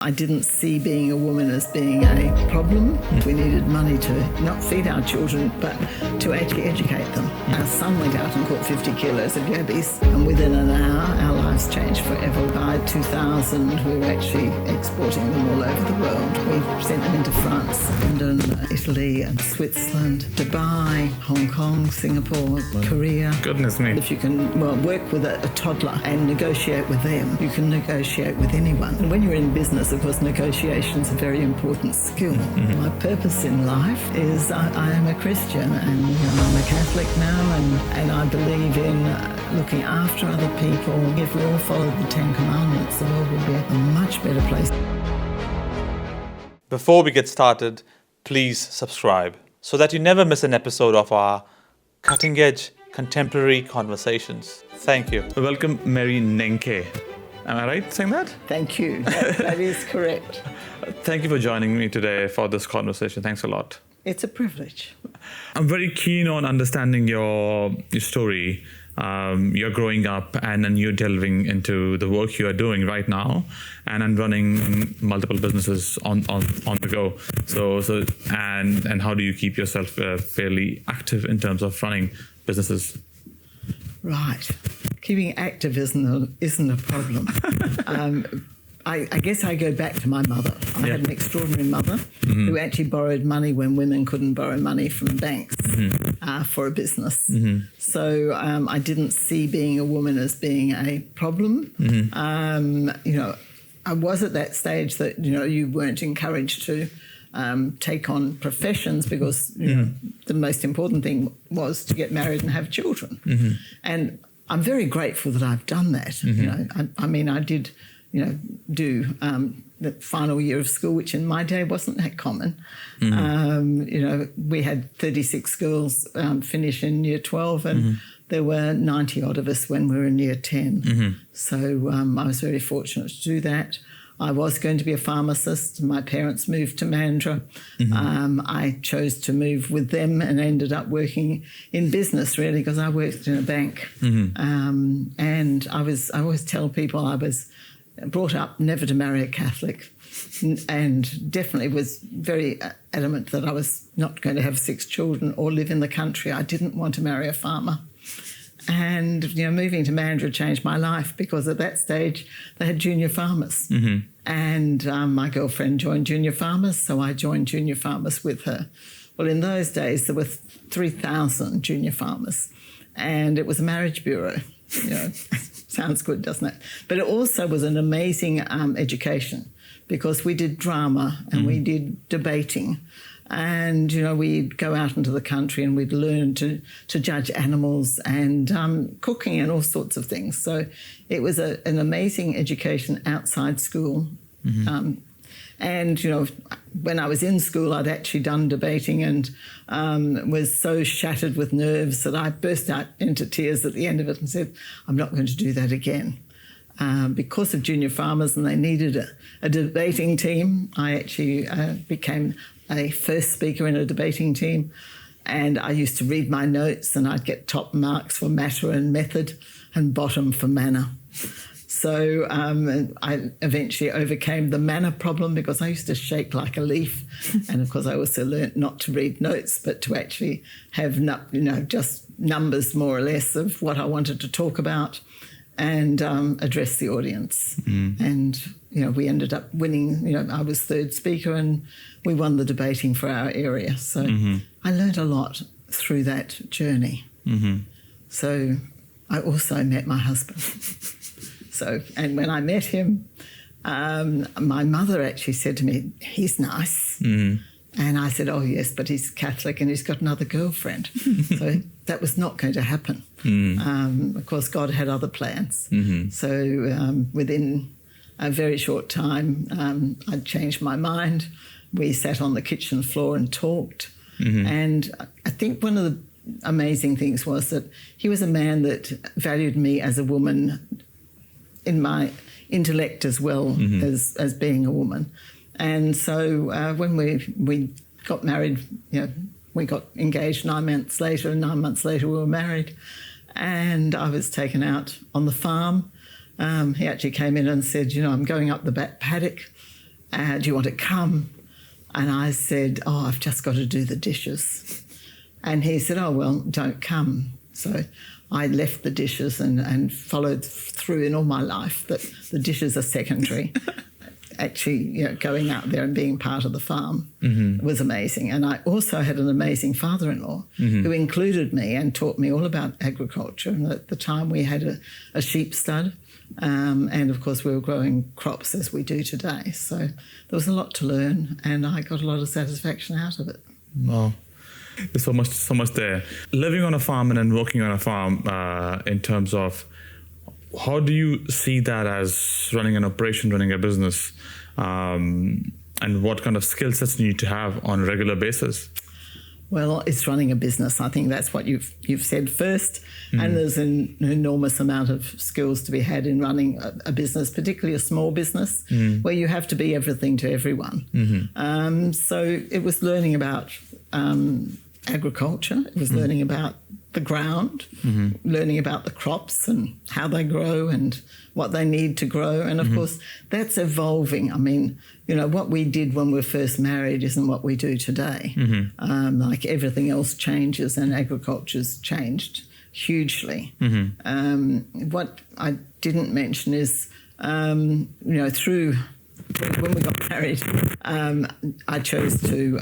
I didn't see being a woman as being a problem. We needed money to not feed our children, but to actually educate them. Our son went out and caught 50 kilos of Yabbies, and within an hour, our lives changed forever. By 2000, we were actually exporting them all over the world. We sent them into France, London, Italy, and Switzerland, Dubai, Hong Kong, Singapore, Korea. Goodness me. If you can, work with a toddler and negotiate with them, you can negotiate with anyone. And when you're in business, of course, negotiation's a very important skill. Mm-hmm. My purpose in life is I am a Christian, and I'm a Catholic now, and I believe in looking after other people. If we all followed the 10 Commandments, the world would be a much better place. Before we get started, please subscribe so that you never miss an episode of our cutting-edge contemporary conversations. Thank you. Welcome, Mary Nenke. Am I right saying that? Thank you. That is correct. Thank you for joining me today for this conversation. Thanks a lot. It's a privilege. I'm very keen on understanding your story. You're growing up and then you're delving into the work you are doing right now and running multiple businesses on the go. So and how do you keep yourself fairly active in terms of running businesses? Right. Keeping active isn't a problem. I guess I go back to my mother. I had an extraordinary mother who actually borrowed money when women couldn't borrow money from banks for a business. Mm-hmm. So I didn't see being a woman as being a problem. Mm-hmm. I was at that stage that, you weren't encouraged to take on professions because the most important thing was to get married and have children. Mm-hmm. And I'm very grateful that I've done that. Mm-hmm. I did, do the final year of school, which in my day wasn't that common. Mm-hmm. We had 36 girls finish in year 12 and there were 90 odd of us when we were in year 10. Mm-hmm. So I was very fortunate to do that. I was going to be a pharmacist. My parents moved to Mandurah. Mm-hmm. I chose to move with them and ended up working in business, really, because I worked in a bank. Mm-hmm. And I always tell people I was brought up never to marry a Catholic and definitely was very adamant that I was not going to have 6 children or live in the country. I didn't want to marry a farmer. And, moving to Mandurah changed my life because at that stage they had junior farmers. Mm-hmm. And my girlfriend joined junior farmers, so I joined junior farmers with her. Well, in those days there were 3,000 junior farmers and it was a marriage bureau. Sounds good, doesn't it? But it also was an amazing education because we did drama and we did debating. And, we'd go out into the country and we'd learn to judge animals and cooking and all sorts of things. So it was an amazing education outside school. Mm-hmm. And, when I was in school, I'd actually done debating and was so shattered with nerves that I burst out into tears at the end of it and said, I'm not going to do that again. Because of junior farmers and they needed a debating team, I actually became a first speaker in a debating team, and I used to read my notes and I'd get top marks for matter and method and bottom for manner. So I eventually overcame the manner problem because I used to shake like a leaf. And of course I also learnt not to read notes but to actually have just numbers more or less of what I wanted to talk about and address the audience. Mm. And, we ended up winning. I was third speaker and we won the debating for our area. So I learned a lot through that journey. Mm-hmm. So I also met my husband. And when I met him, my mother actually said to me, he's nice. Mm-hmm. And I said, oh, yes, but he's Catholic and he's got another girlfriend. So that was not going to happen. Mm. Of course, God had other plans. Mm-hmm. So within a very short time, I'd changed my mind. We sat on the kitchen floor and talked. Mm-hmm. And I think one of the amazing things was that he was a man that valued me as a woman in my intellect as well as being a woman. And so when we got married, we got engaged 9 months later, and 9 months later we were married. And I was taken out on the farm. He actually came in and said, I'm going up the back paddock do you want to come? And I said, oh, I've just got to do the dishes. And he said, oh, well, don't come. So I left the dishes and followed through in all my life that the dishes are secondary. Actually, going out there and being part of the farm was amazing. And I also had an amazing father-in-law who included me and taught me all about agriculture. And at the time we had a sheep stud. And of course we were growing crops as we do today. So there was a lot to learn and I got a lot of satisfaction out of it. Wow. There's so much there. Living on a farm and then working on a farm in terms of how do you see that as running an operation, running a business, and what kind of skill sets you need to have on a regular basis? Well, it's running a business. I think that's what you've said first. And there's an enormous amount of skills to be had in running a business, particularly a small business, where you have to be everything to everyone. So it was learning about agriculture. It was learning about the ground, learning about the crops and how they grow and what they need to grow. And of course, that's evolving. I mean, what we did when we were first married isn't what we do today. Like everything else changes and agriculture's changed hugely. What I didn't mention is, through when we got married, I chose to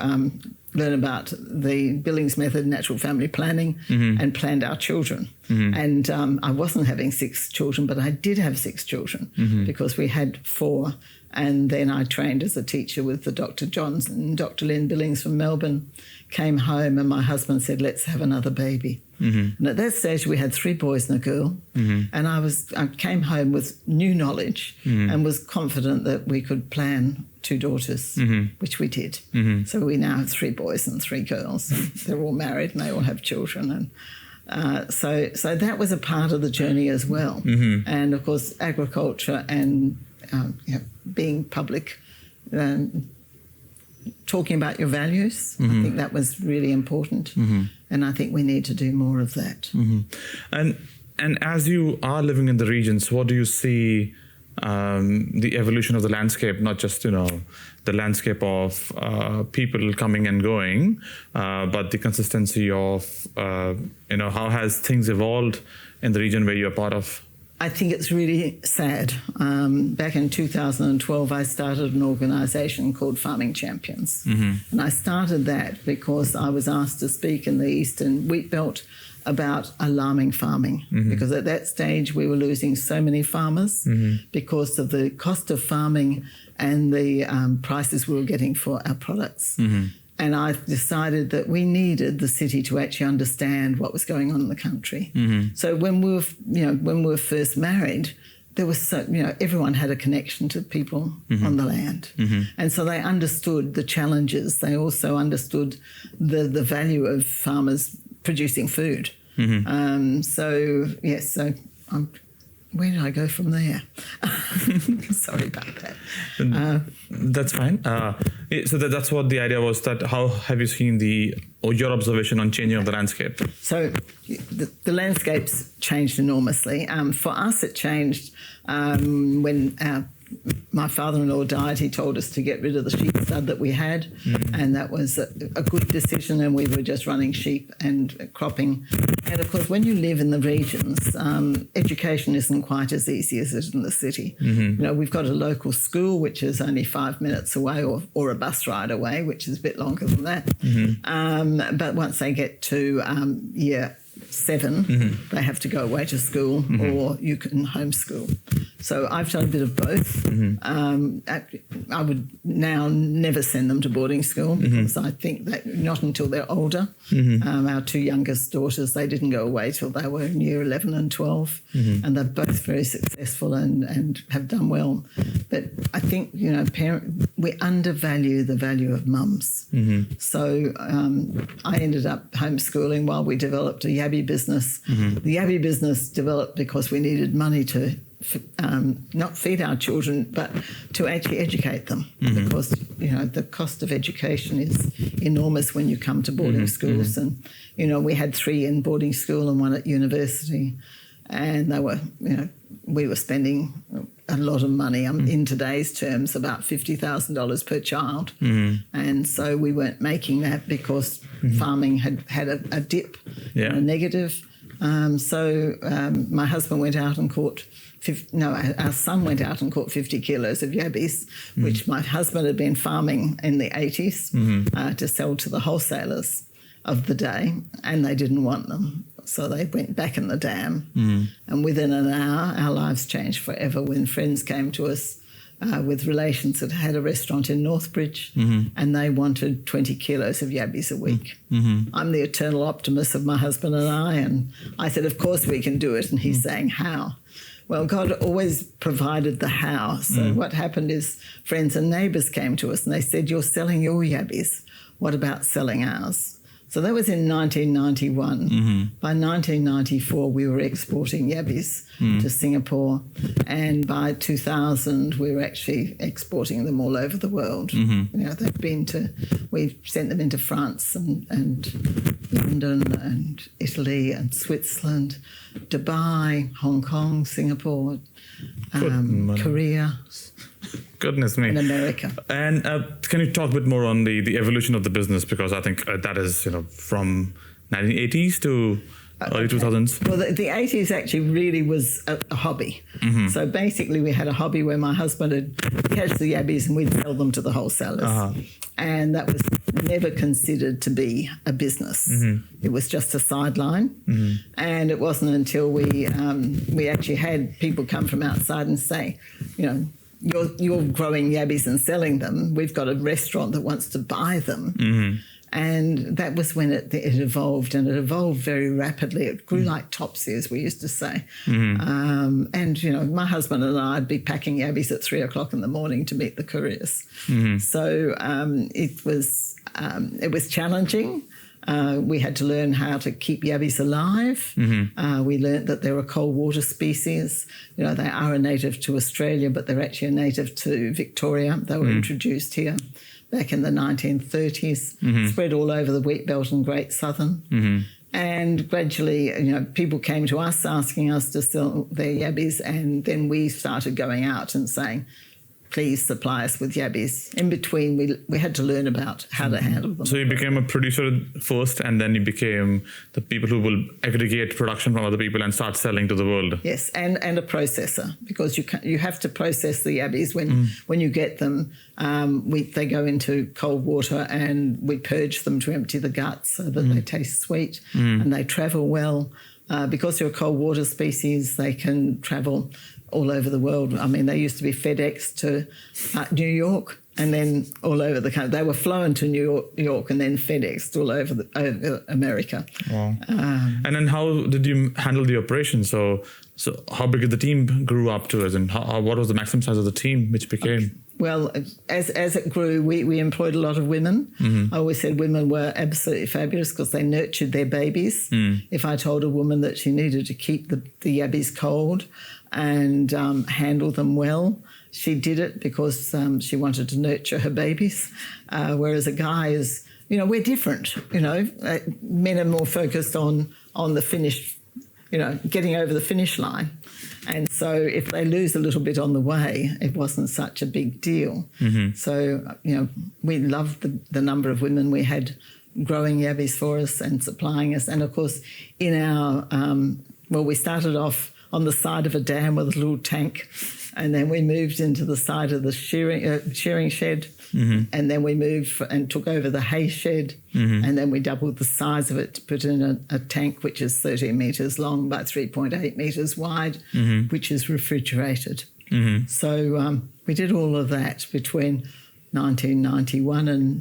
learn about the Billings method, natural family planning, and planned our children. And I wasn't having 6 children, but I did have 6 children because we had 4. And then I trained as a teacher with the Dr. Johns and Dr. Lynn Billings from Melbourne, came home and my husband said, let's have another baby. And at that stage we had 3 boys and a girl. And I came home with new knowledge and was confident that we could plan 2 daughters, which we did. So we now have 3 boys and 3 girls. And they're all married and they all have children. And so that was a part of the journey as well. And of course, agriculture and being public, talking about your values. I think that was really important. And I think we need to do more of that. And as you are living in the regions, what do you see the evolution of the landscape, not just, the landscape of people coming and going, but the consistency of, how has things evolved in the region where you're part of? I think it's really sad. Back in 2012, I started an organisation called Farming Champions. And I started that because I was asked to speak in the Eastern wheatbelt about alarming farming, because at that stage we were losing so many farmers because of the cost of farming and the prices we were getting for our products. And I decided that we needed the city to actually understand what was going on in the country. So when we were first married, there was everyone had a connection to people on the land, and so they understood the challenges. They also understood the value of farmers producing food. Where did I go from there? Sorry about that. That's fine. So that's what the idea was. That how have you seen your observation on changing of the landscape? So the landscape's changed enormously. For us, it changed when my father-in-law died. He told us to get rid of the sheep stud that we had, and that was a good decision, and we were just running sheep and cropping. And of course, when you live in the regions, education isn't quite as easy as it is in the city. We've got a local school which is only 5 minutes away, or a bus ride away, which is a bit longer than that. But once they get to year 7, they have to go away to school, or you can homeschool. So I've done a bit of both. I would now never send them to boarding school because I think that not until they're older. Our 2 youngest daughters, they didn't go away till they were in year 11 and 12, and they're both very successful and have done well. But I think, we undervalue the value of mums. So I ended up homeschooling while we developed a Yabbie business. The Yabbie business developed because we needed money to not feed our children, but to actually educate them, because the cost of education is enormous when you come to boarding schools. And we had 3 in boarding school and 1 at university, and they were we were spending a lot of money. In today's terms, about $50,000 per child. And so we weren't making that because farming had a dip, a negative. So my husband went out and caught, our son went out and caught 50 kilos of yabbies, which my husband had been farming in the 80s to sell to the wholesalers of the day, and they didn't want them. So they went back in the dam. And within an hour, our lives changed forever when friends came to us with relations that had a restaurant in Northbridge, and they wanted 20 kilos of yabbies a week. I'm the eternal optimist of my husband and I said, of course we can do it. And he's saying, how? Well, God always provided the how. So what happened is friends and neighbours came to us and they said, you're selling your yabbies. What about selling ours? So that was in 1991. By 1994, we were exporting yabbies to Singapore. And by 2000, we were actually exporting them all over the world. We've sent them into France and London and Italy and Switzerland, Dubai, Hong Kong, Singapore, Korea. Goodness me. In America. And can you talk a bit more on the evolution of the business? Because I think that is, from 1980s to early 2000s. Well, the 80s actually really was a hobby. So basically we had a hobby where my husband would catch the yabbies and we'd sell them to the wholesalers. And that was never considered to be a business. It was just a sideline. And it wasn't until we actually had people come from outside and say, you're growing yabbies and selling them. We've got a restaurant that wants to buy them. And that was when it evolved, and it evolved very rapidly. It grew like Topsy, as we used to say. And, my husband and I would be packing yabbies at 3 o'clock in the morning to meet the couriers. So it was challenging. We had to learn how to keep yabbies alive. We learnt that they're a cold water species. They are a native to Australia, but they're actually a native to Victoria. They were introduced here back in the 1930s, spread all over the wheatbelt and Great Southern. And gradually, people came to us asking us to sell their yabbies, and then we started going out and saying, please supply us with yabbies. In between, we had to learn about how to handle them. So you became a producer first, and then you became the people who will aggregate production from other people and start selling to the world. Yes, and a processor, because you have to process the yabbies when you get them. They go into cold water and we purge them to empty the guts so that they taste sweet and they travel well. Because they're a cold water species, they can travel all over the world. I mean, they used to be FedEx to New York and then all over the country. They were flown to New York and then FedExed all over America. Wow. And then how did you handle the operation? So how big did the team grew up to, and what was the maximum size of the team which became? Well, as it grew, we employed a lot of women. I always said women were absolutely fabulous because they nurtured their babies. If I told a woman that she needed to keep the yabbies cold and handle them well, she did it because she wanted to nurture her babies. Whereas a guy is, we're different. Men are more focused on the finish, getting over the finish line. And so if they lose a little bit on the way, it wasn't such a big deal. So, we loved the number of women we had growing yabbies for us and supplying us. And, of course, in our, we started off on the side of a dam with a little tank, and then we moved into the side of the shearing shed, and then we moved and took over the hay shed, and then we doubled the size of it to put in a tank which is 13 metres long by 3.8 metres wide, which is refrigerated. So we did all of that between 1991 and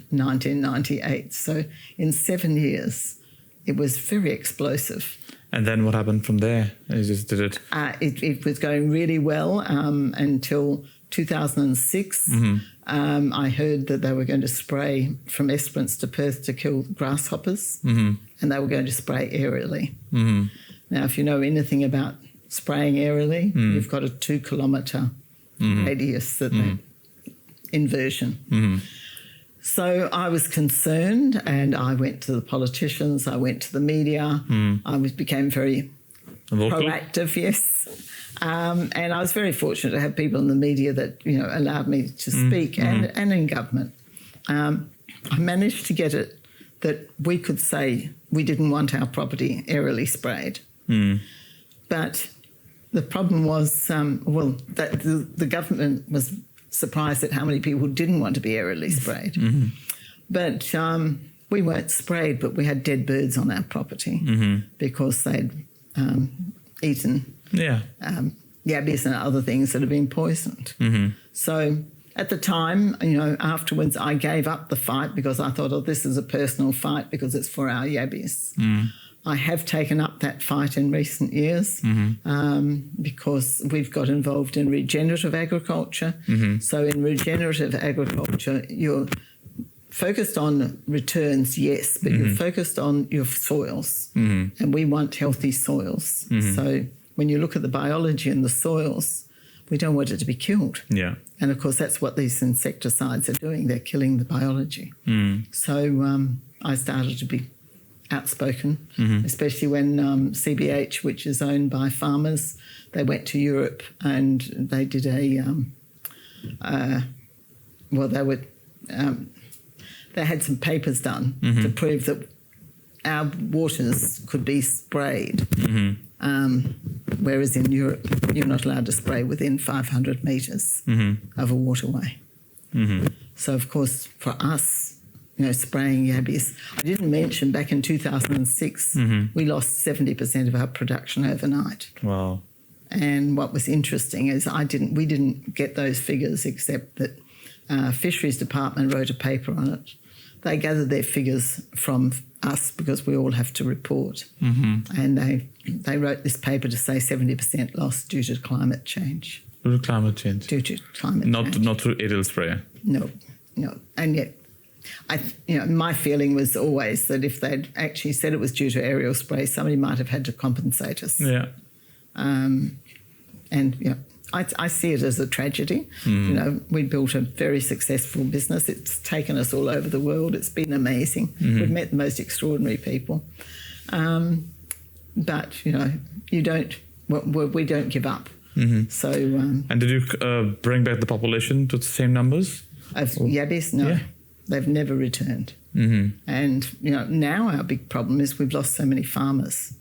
1998. So in 7 years, it was very explosive. And then what happened from there? It was going really well until 2006. I heard that they were going to spray from Esperance to Perth to kill grasshoppers, and they were going to spray aerially. Now, if you know anything about spraying aerially, you've got a 2-kilometre radius inversion. So I was concerned, and I went to the politicians, I went to the media, I became very proactive, yes. And I was very fortunate to have people in the media that, allowed me to speak and in government. I managed to get it that we could say we didn't want our property aerially sprayed. But the problem was, that the government was surprised at how many people didn't want to be aerially sprayed. But we weren't sprayed, but we had dead birds on our property because they'd eaten yabbies and other things that had been poisoned. So at the time, afterwards, I gave up the fight because I thought, this is a personal fight because it's for our yabbies. I have taken up that fight in recent years because we've got involved in regenerative agriculture. So in regenerative agriculture, you're focused on returns, yes, but you're focused on your soils. And we want healthy soils. So when you look at the biology in the soils, we don't want it to be killed. Yeah. And of course, that's what these insecticides are doing. They're killing the biology. So I started to be outspoken, especially when CBH, which is owned by farmers, they went to Europe and they did they had some papers done to prove that our waters could be sprayed, whereas in Europe you're not allowed to spray within 500 metres of a waterway. So of course for us, spraying yabbies. I didn't mention back in 2006 we lost 70% of our production overnight. Wow. And what was interesting is we didn't get those figures except that Fisheries Department wrote a paper on it. They gathered their figures from us because we all have to report. And they wrote this paper to say 70% lost due to climate change. Due to climate change? Due to climate change. Not through aerial sprayer? No. And yet, my feeling was always that if they'd actually said it was due to aerial spray, somebody might have had to compensate us. Yeah. I see it as a tragedy. We built a very successful business. It's taken us all over the world. It's been amazing. We've met the most extraordinary people. But, we don't give up. So. And did you bring back the population to the same numbers? Of yabbies? No. Yeah. They've never returned. And, now our big problem is we've lost so many farmers.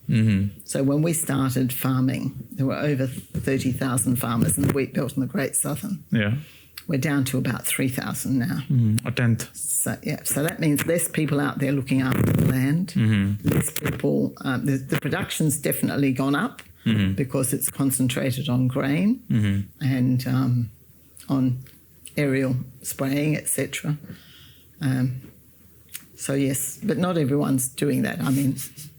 So when we started farming, there were over 30,000 farmers in the wheatbelt and the Great Southern. Yeah. We're down to about 3,000 now. A tenth. So that means less people out there looking after the land. Less people. The production's definitely gone up because it's concentrated on grain and on aerial spraying, etc. So yes, but not everyone's doing that. I mean,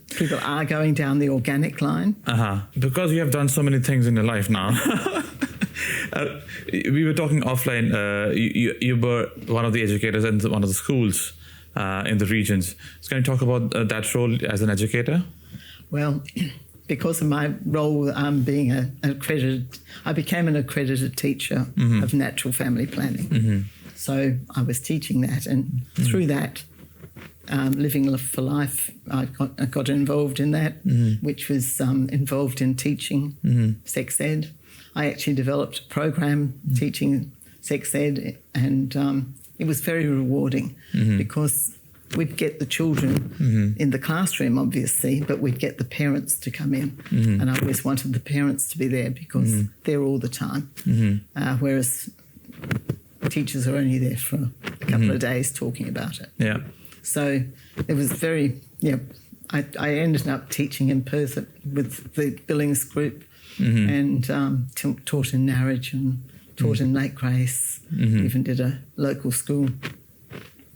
people are going down the organic line. Because you have done so many things in your life now. We were talking offline. You were one of the educators in one of the schools in the regions. So can you talk about that role as an educator? Well, because of my role being I became an accredited teacher of natural family planning. So I was teaching that, and through that, Living for Life, I got involved in that, which was involved in teaching sex ed. I actually developed a program teaching sex ed, and it was very rewarding because we'd get the children in the classroom, obviously, but we'd get the parents to come in. And I always wanted the parents to be there because they're all the time, whereas teachers are only there for a couple of days talking about it. Yeah. So it was very, I ended up teaching in Perth with the Billings group and taught in Narrage and taught in Lake Grace, even did a local school.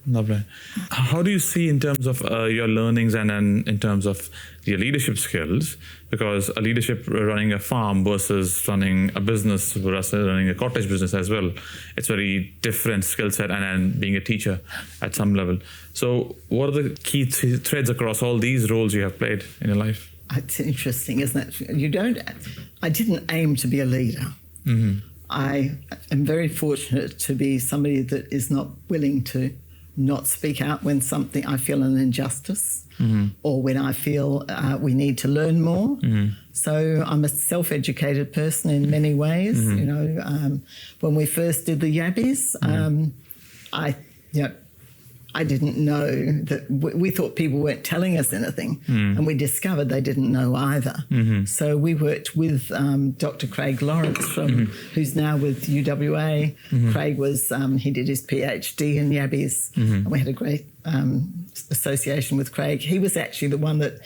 Lovely. How do you see in terms of your learnings and in terms of your leadership skills? Because a leadership running a farm versus running a business versus running a cottage business as well, it's very different skill set and being a teacher at some level. So what are the key threads across all these roles you have played in your life? It's interesting, isn't it? I didn't aim to be a leader. I am very fortunate to be somebody that is not willing to not speak out when I feel an injustice or when I feel we need to learn more. So I'm a self-educated person in many ways. You know, when we first did the Yabbies, I didn't know that we thought people weren't telling us anything, and we discovered they didn't know either. So we worked with Dr. Craig Lawrence, who's now with UWA. Craig was he did his PhD in Yabbies, and we had a great association with Craig. He was actually the one that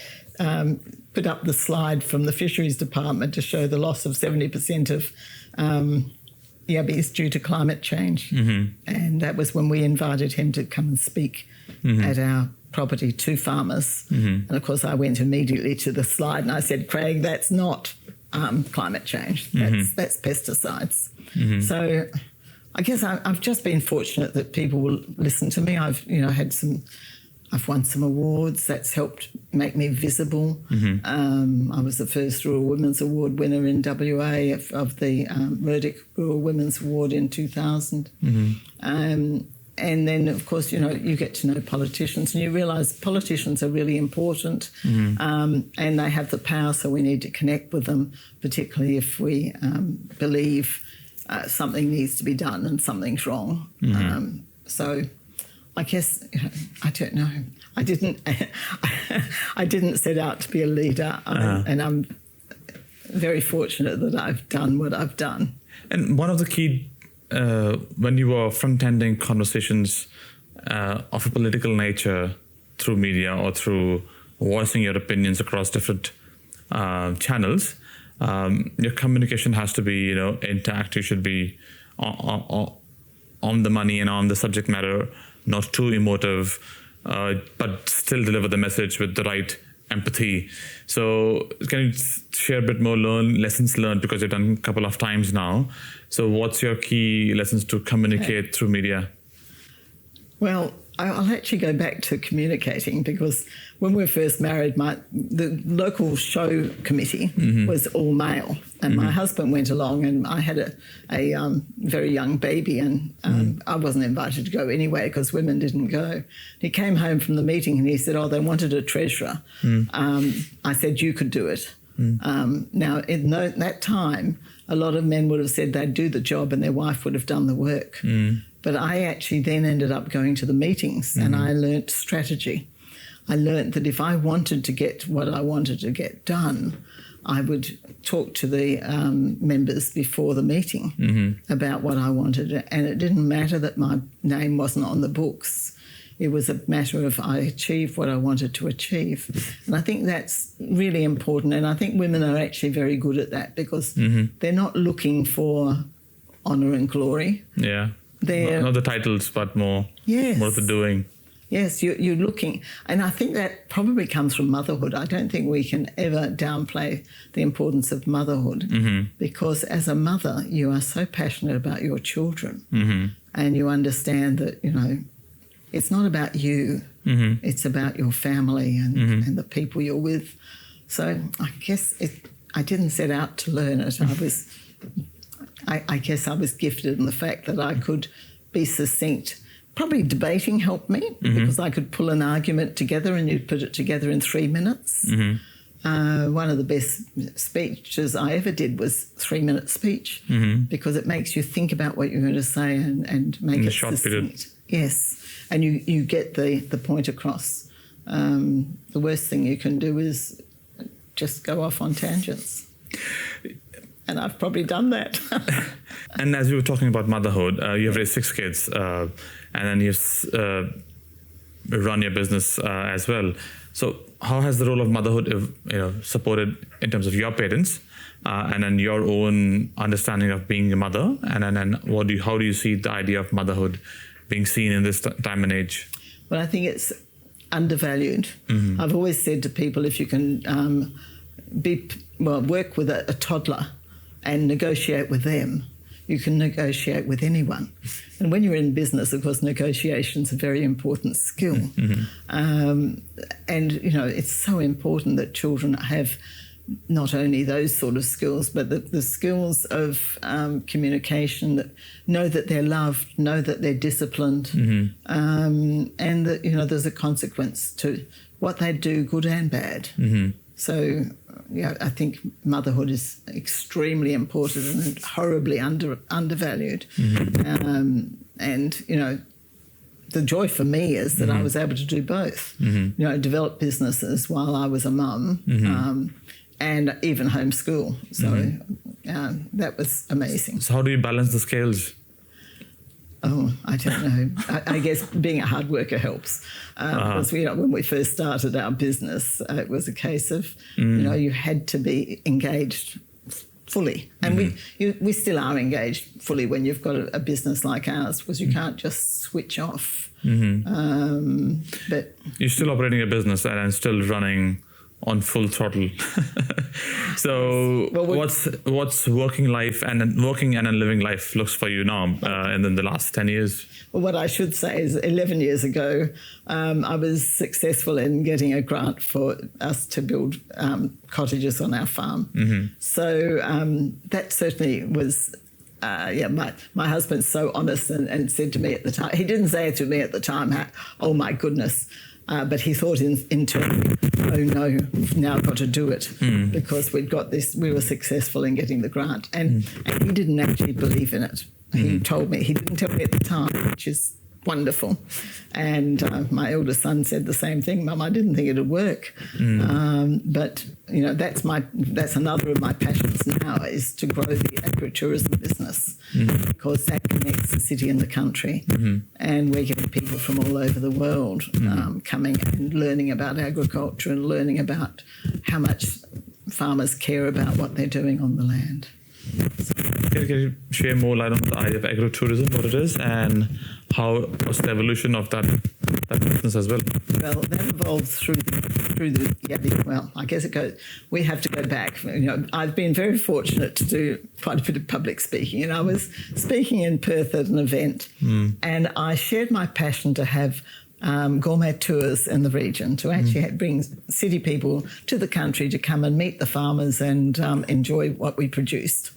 put up the slide from the Fisheries Department to show the loss of 70% of Yabbies due to climate change. And that was when we invited him to come and speak at our property to farmers. And of course I went immediately to the slide and I said, Craig, that's not climate change, that's pesticides. So I guess I've just been fortunate that people will listen to me. I've won some awards. That's helped make me visible. I was the first Rural Women's Award winner in WA of the Murdoch Rural Women's Award in 2000. And then, of course, you know, you get to know politicians and you realise politicians are really important and they have the power, so we need to connect with them, particularly if we believe something needs to be done and something's wrong. So I guess, I don't know. I didn't set out to be a leader, and I'm very fortunate that I've done what I've done. And one of the key, when you were front-ending conversations of a political nature through media or through voicing your opinions across different channels, your communication has to be, you know, intact. You should be on the money and on the subject matter, not too emotive, but still deliver the message with the right empathy. So can you share a bit more lessons learned, because you've done a couple of times now. So what's your key lessons to communicate through media? Well, I'll actually go back to communicating, because when we were first married, the local show committee was all male, and my husband went along, and I had a very young baby, and I wasn't invited to go anyway because women didn't go. He came home from the meeting and he said, they wanted a treasurer. I said, you could do it. Now, in that time, a lot of men would have said they'd do the job and their wife would have done the work. But I actually then ended up going to the meetings and I learnt strategy. I learnt that if I wanted to get what I wanted to get done, I would talk to the members before the meeting about what I wanted. And it didn't matter that my name wasn't on the books. It was a matter of I achieved what I wanted to achieve. And I think that's really important. And I think women are actually very good at that, because they're not looking for honour and glory. Yeah. Not the titles, but more what they're doing. Yes, you're looking. And I think that probably comes from motherhood. I don't think we can ever downplay the importance of motherhood, because as a mother, you are so passionate about your children and you understand that, you know, it's not about you, it's about your family and the people you're with. So I guess I didn't set out to learn it. I guess I was gifted in the fact that I could be succinct. Probably debating helped me, because I could pull an argument together and you'd put it together in 3 minutes. One of the best speeches I ever did was 3-minute speech, because it makes you think about what you're going to say and make it succinct. Period. Yes, and you get the point across. The worst thing you can do is just go off on tangents. And I've probably done that. And as we were talking about motherhood, you have raised 6 kids, and then you've run your business as well. So how has the role of motherhood, supported in terms of your parents, and then your own understanding of being a mother, and then how do you see the idea of motherhood being seen in this time and age? Well, I think it's undervalued. I've always said to people, if you can work with a toddler and negotiate with them, you can negotiate with anyone. And when you're in business, of course, negotiation's a very important skill. And, you know, it's so important that children have not only those sort of skills, but the skills of communication, that know that they're loved, know that they're disciplined, and that, you know, there's a consequence to what they do, good and bad. So, yeah, I think motherhood is extremely important and horribly undervalued. And, you know, the joy for me is that I was able to do both, you know, develop businesses while I was a mum, and even homeschool. So that was amazing. So how do you balance the scales? Oh, I don't know. I guess being a hard worker helps. Because when we first started our business, it was a case of, you know, you had to be engaged fully. And we still are engaged fully when you've got a business like ours, because you can't just switch off. But you're still operating a business and still running on full throttle. So what's working life and living life looks for you now in the last 10 years? Well, what I should say is 11 years ago, I was successful in getting a grant for us to build cottages on our farm. So that certainly was, my husband's so honest and said to me at the time, he didn't say it to me at the time, oh my goodness, but he thought internally, oh no, we've now got to do it because we'd got this, we were successful in getting the grant. And he didn't actually believe in it. He told me, he didn't tell me at the time, which is wonderful. And my eldest son said the same thing, Mum, I didn't think it'd work. But, you know, that's another of my passions now, is to grow the agritourism business, because that connects the city and the country. And we're getting people from all over the world coming and learning about agriculture and learning about how much farmers care about what they're doing on the land. Can you share more light on the idea of agritourism, what it is, and what's the evolution of that business as well? Well, that evolved through the Yabbies. Well, I guess we have to go back. You know, I've been very fortunate to do quite a bit of public speaking, and I was speaking in Perth at an event, and I shared my passion to have gourmet tours in the region, to actually bring city people to the country to come and meet the farmers and enjoy what we produced.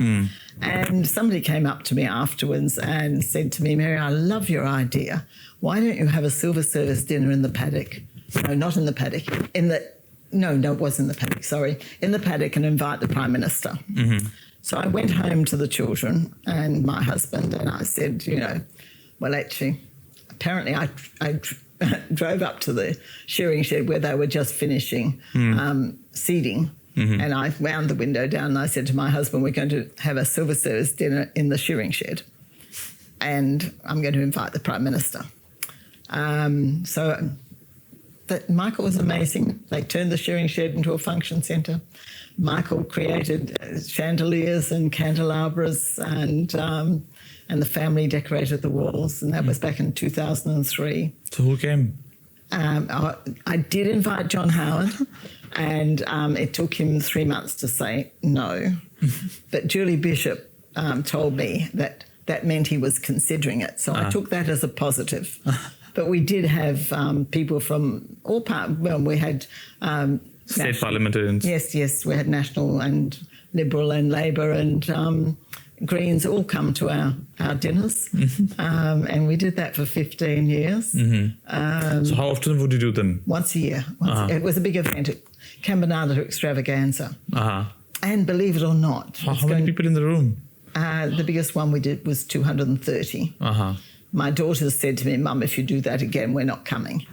And somebody came up to me afterwards and said to me, Mary, I love your idea. Why don't you have a silver service dinner in the paddock? No, not in the paddock. No, it was in the paddock, sorry. In the paddock, and invite the Prime Minister. So I went home to the children and my husband, and I said, you know, well, actually, apparently I drove up to the shearing shed where they were just finishing seeding, and I wound the window down and I said to my husband, we're going to have a silver service dinner in the shearing shed, and I'm going to invite the Prime Minister. So Michael was amazing. They turned the shearing shed into a function centre. Michael created chandeliers and candelabras, and the family decorated the walls, and that was back in 2003. So who came? I did invite John Howard, and it took him 3 months to say no. But Julie Bishop told me that meant he was considering it, so I took that as a positive. But we did have people from all parts. Well, we had state parliamentarians. Yes, we had National and Liberal and Labor and Greens all come to our dinners, and we did that for 15 years. So how often would you do them? Once a year. It was a big event, Campanada Extravaganza. And believe it or not... How many people in the room? The biggest one we did was 230. My daughters said to me, Mum, if you do that again, we're not coming.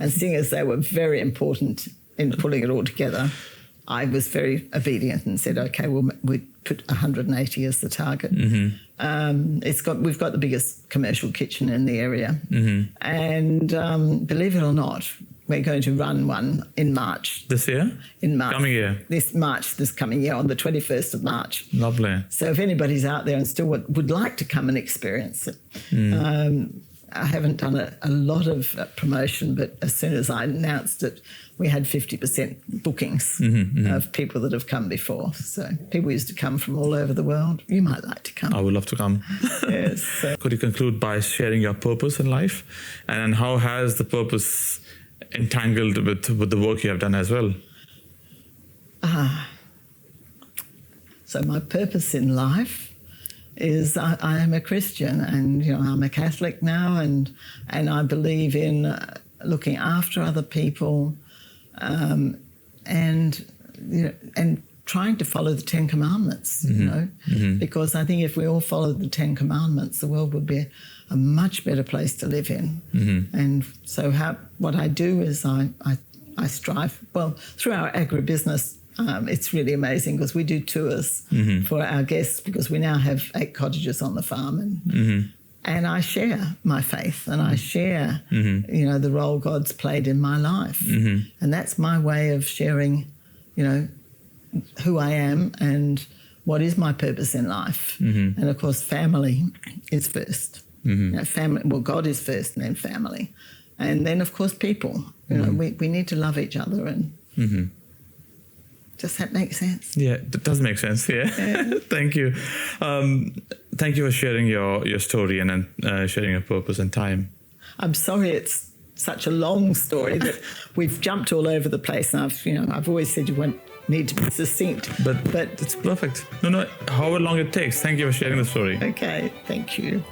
And seeing as they were very important in pulling it all together, I was very obedient and said, OK, well, we put 180 as the target. We've got the biggest commercial kitchen in the area. And believe it or not, we're going to run one in March. This year? In March. Coming year? This coming year, on the 21st of March. Lovely. So if anybody's out there and still would like to come and experience it, I haven't done a lot of promotion, but as soon as I announced it, we had 50% bookings of people that have come before. So people used to come from all over the world. You might like to come. I would love to come. Yes. So. Could you conclude by sharing your purpose in life, and how has the purpose entangled with the work you have done as well? So my purpose in life is I am a Christian, and I'm a Catholic now, and I believe in looking after other people, and trying to follow the Ten Commandments. Because I think if we all followed the Ten Commandments, the world would be a much better place to live in. And so what I do is I strive, through our agribusiness. It's really amazing because we do tours for our guests, because we now have 8 cottages on the farm, and I share my faith, and I share the role God's played in my life, and that's my way of sharing who I am and what is my purpose in life. And of course family is first. Family, God is first, and then family, and then of course people. We need to love each other, and does that make sense? Yeah, that does make sense. Yeah. Thank you. Thank you for sharing your story and sharing your purpose and time. I'm sorry it's such a long story that we've jumped all over the place, and I've always said you need to be succinct. But it's perfect. No, however long it takes. Thank you for sharing the story. Okay, thank you.